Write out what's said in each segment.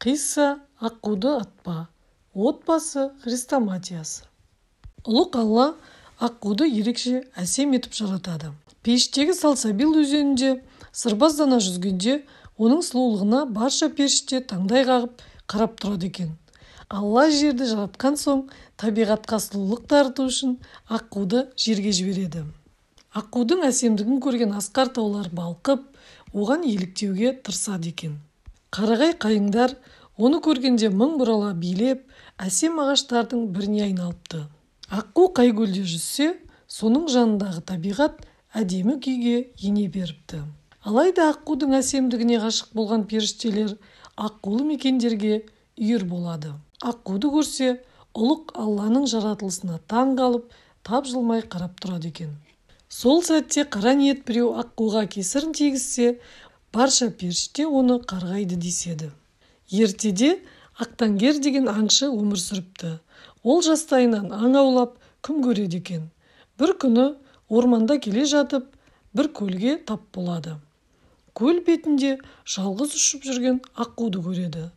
Қисса аққуды атпа. Отбасы хрестоматиясы. Ұлық Алла аққуды ерекше әсем етіп жаратады. Пейіштегі Салсабил өзенінде сырбаздана жүзгенде оның сұлулығына барша періште таңдай қағып қарап тұрады екен. Алла жерді жаратқан соң табиғатқа сұлулық дарыту үшін аққуды жерге жібереді. Аққудың әсемдігін көрген асқар таулар балқып, оған еліктеуге тырысады екен. Қарағай қайыңдар оны көргенде мың бұрала билеп, әсем ағаштардың біріне айналыпты. Аққу қай көлде жүзсе, соның жанындағы табиғат әдемі күйге ене беріпті. Алайда аққудың әсемдігіне ғашық болған періштелер аққулы мекендерге үйір болады. Аққуды көрсе, ұлық Алланың жаратылысына таң қалып, тапжылмай қарап тұрады екен. Сол сәтте қара ниет біреу аққуға кесірін тигізсе, барша періште оны қарғайды деседі. Ертеде Ақтангер деген аңшы өмір сүріпті. Ол жастайынан аң аулап күн көреді екен. Бір күні орманда келе жатып, бір көлге тап болады. Көл бетінде жалғыз ұшып жүрген аққуды көреді.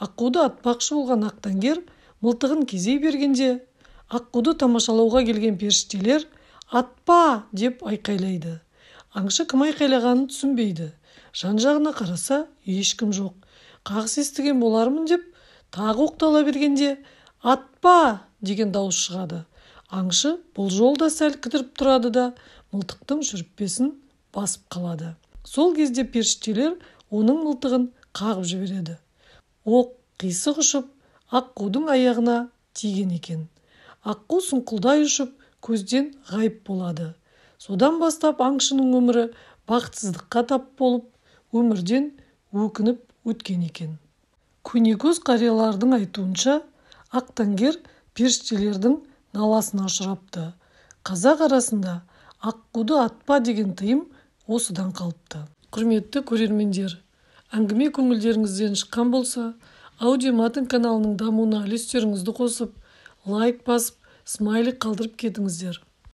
Аққуды атпақшы болған Ақтангер мылтығын кезей бергенде, аққуды тамашалауға келген періштелер «Атпа!» деп айқайлайды. Аңшы кім айқайлағанын түсінбейді. Жан-жағына қараса, ешкім жоқ. Қағыс естіген болармын деп, тағы оқтала бергенде «Атпа!» деген дауыс шығады. Аңшы бұл жолда сәл кідіріп тұрады да, мылтықтың шүріппесін басып қалады. Сол кезде періштелер оның мылтығын қағып жібереді. Оқ қисық ұшып, аққудың аяғына тиген екен. Аққу сұңқылдай ұшып, көзден ғайып болады. Содан бастап аңшының өмірі бақытсыздыққа тап болып, өмірден өкініп өткен екен. Көнекөз қариялардың айтуынша, Ақтангер періштелердің наласына ұшырапты. Қазақ арасында аққуды атпа деген тыйым осыдан қалыпты. Құрметті көрермендер, әңгіме көңілдеріңізден шыққан болса, аудиоматын каналының дамуына үлестеріңізді қосып, лайк басып, смайлик қалдырып кетіңіздер.